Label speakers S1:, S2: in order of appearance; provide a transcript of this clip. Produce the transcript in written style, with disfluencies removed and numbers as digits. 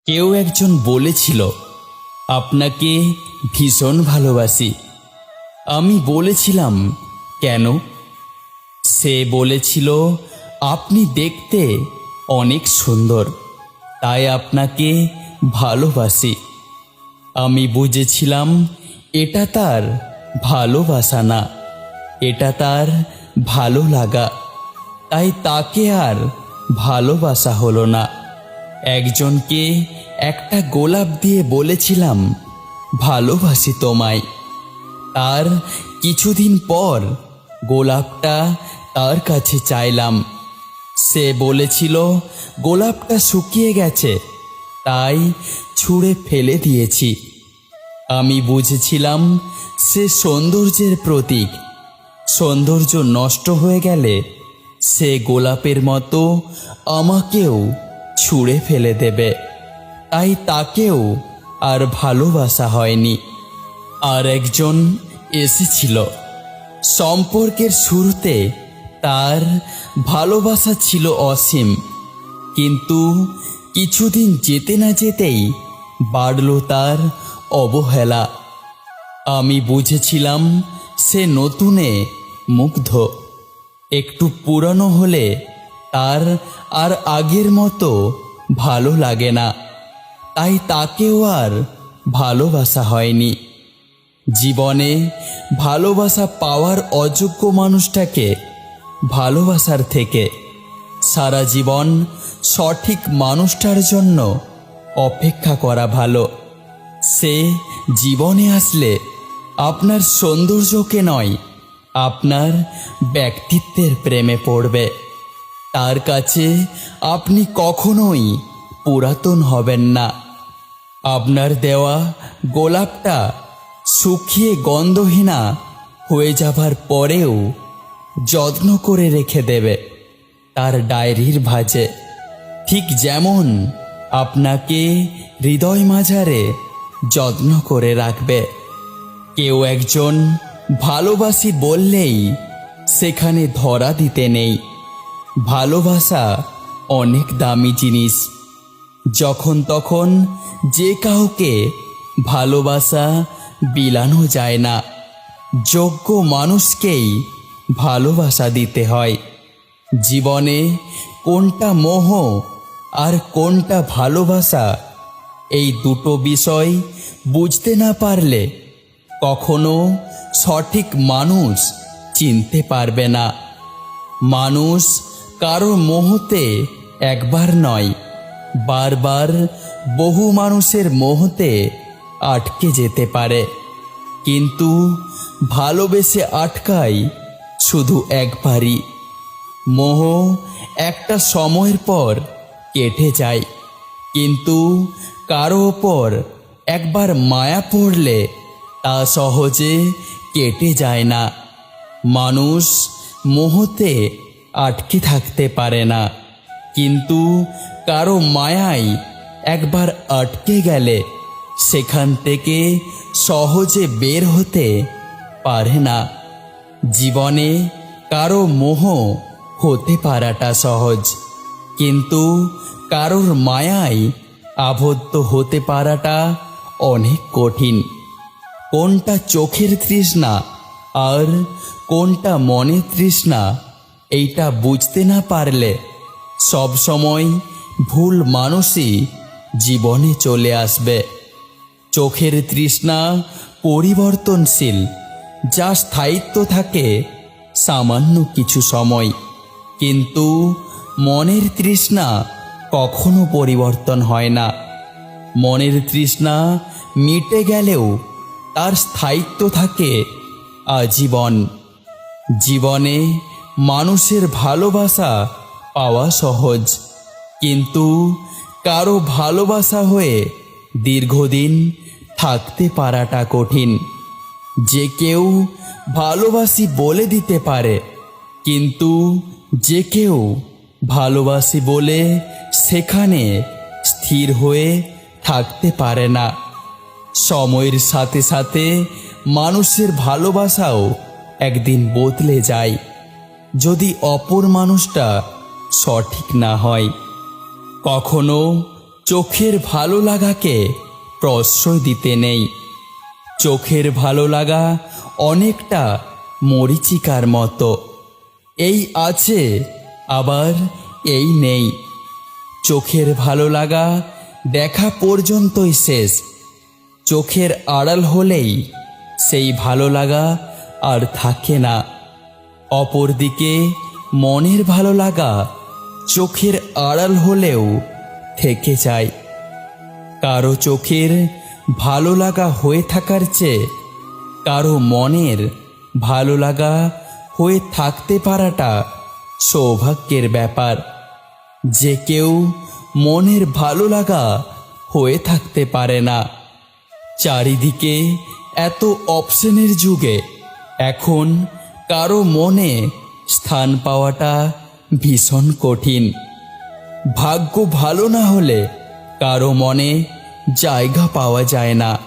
S1: কেউ একজন বলেছিল, আপনাকে ভীষণ ভালোবাসি। আমি বলেছিলাম, কেন? সে বলেছিল, আপনি দেখতে অনেক সুন্দর, তাই আপনাকে ভালোবাসি। আমি বুঝেছিলাম এটা তার ভালোবাসা না, এটা তার ভালো লাগা। তাই তাকে আর ভালোবাসা হলো না। একজনকে একটা গোলাপ দিয়ে বলেছিলাম, ভালোবাসি তোমায়। তার কিছুদিন পর গোলাপটা তার কাছে চাইলাম। সে বলেছিল গোলাপটা শুকিয়ে গেছে, তাই ছুঁড়ে ফেলে দিয়েছি। আমি বুঝেছিলাম সে সৌন্দর্যের প্রতীক। সৌন্দর্য নষ্ট হয়ে গেলে সে গোলাপের মতো আমাকেও ছুঁড়ে ফেলে দেবে। তাই তাকেও আর ভালোবাসা হয়নি। আর একজন এসেছিল। সম্পর্কের শুরুতে তার ভালোবাসা ছিল অসীম, কিন্তু কিছুদিন যেতে না যেতেই বাড়ল তার অবহেলা। আমি বুঝেছিলাম সে নতুনে মুগ্ধ। একটু পুরানো হলে তার আর আগের মতো ভালো লাগে না, তাই তাকেও আর ভালোবাসা হয়নি। জীবনে ভালোবাসা পাওয়ার অযোগ্য মানুষটাকে ভালোবাসার থেকে সারা জীবন সঠিক মানুষটার জন্য অপেক্ষা করা ভালো। সে জীবনে আসলে আপনার সৌন্দর্যকে নয়, আপনার ব্যক্তিত্বের প্রেমে পড়বে। তার কাছে আপনি কখনোই পুরাতন হবেন না। আপনার দেওয়া গোলাপটা শুকিয়ে গন্ধহীনা হয়ে যাবার পরেও যত্ন করে রেখে দেবে তার ডায়েরির ভাঁজে, ঠিক যেমন আপনাকে হৃদয় মাঝারে যত্ন করে রাখবে। কেউ একজন ভালোবাসি বললেই সেখানে ধরা দিতে নেই। ভালোবাসা অনেক দামি জিনিস। যখন তখন যে কাউকে ভালোবাসা বিলানো যায় না। যোগ্য মানুষকেই ভালোবাসা দিতে হয়। জীবনে কোনটা মোহ আর কোনটা ভালোবাসা, এই দুটো বিষয় বুঝতে না পারলে কখনো সঠিক মানুষ চিনতে পারবে না। মানুষ কারো মোহতে একবার নয়, বারবার বহু মানুষের মোহতে আটকে যেতে পারে, কিন্তু ভালোবেসে আটকায় শুধু একবারই। মোহ একটা সময়ের পর কেটে যায়, কিন্তু কারো ওপর একবার মায়া পড়লে তা সহজে কেটে যায় না। মানুষ মোহতে আটকে থাকতে পারে না, কিন্তু কারো মায়ায় একবার আটকে গেলে সেখান থেকে সহজে বের হতে পারে না। জীবনে কারো মোহ হতে পারাটা সহজ, কিন্তু কারোর মায়ায় আবদ্ধ হতে পারাটা অনেক কঠিন। কোনটা চোখের তৃষ্ণা আর কোনটা মনের তৃষ্ণা, এইটা বুঝতে না পারলে সব সময় ভুল মানুষই জীবনে চলে আসবে। চোখের তৃষ্ণা পরিবর্তনশীল, যা স্থায়িত্ব থাকে সামান্য কিছু সময়, কিন্তু মনের তৃষ্ণা কখনো পরিবর্তন হয় না। মনের তৃষ্ণা মিটে গেলেও তার স্থায়িত্ব থাকে আজীবন। জীবনে মানুষের ভালোবাসা পাওয়া সহজ, কিন্তু কারো ভালোবাসা হয়ে দীর্ঘদিন থাকতে পারাটা কঠিন। যে কেউ ভালোবাসি বলে দিতে পারে, কিন্তু যে কেউ ভালোবাসি বলে সেখানে স্থির হয়ে থাকতে পারে না। সময়ের সাথে সাথে মানুষের ভালোবাসাও একদিন বদলে যায়, যদি অপর মানুষটা সঠিক না হয়। কখনো চোখের ভালো লাগাকে প্রশ্রয় দিতে নেই। চোখের ভালো লাগা অনেকটা মরীচিকার মতো, এই আছে আবার এই নেই। চোখের ভালো লাগা দেখা পর্যন্তই শেষ, চোখের আড়াল হলেই সেই ভালো লাগা আর থাকে না। অপরদিকে মনের ভালো লাগা চোখের আড়াল হলেও থেকে যায়। কারো চোখের ভালো লাগা হয়ে থাকার চেয়ে কারো মনের ভালো লাগা হয়ে থাকতে পারাটা সৌভাগ্যের ব্যাপার। যে কেউ মনের ভালো লাগা হয়ে থাকতে পারে না। চারিদিকে এত অপশনের যুগে এখন কারো মনে স্থান পাওয়াটা ভীষণ কঠিন। ভাগ্য ভালো না হলে কারো মনে জায়গা পাওয়া যায় না।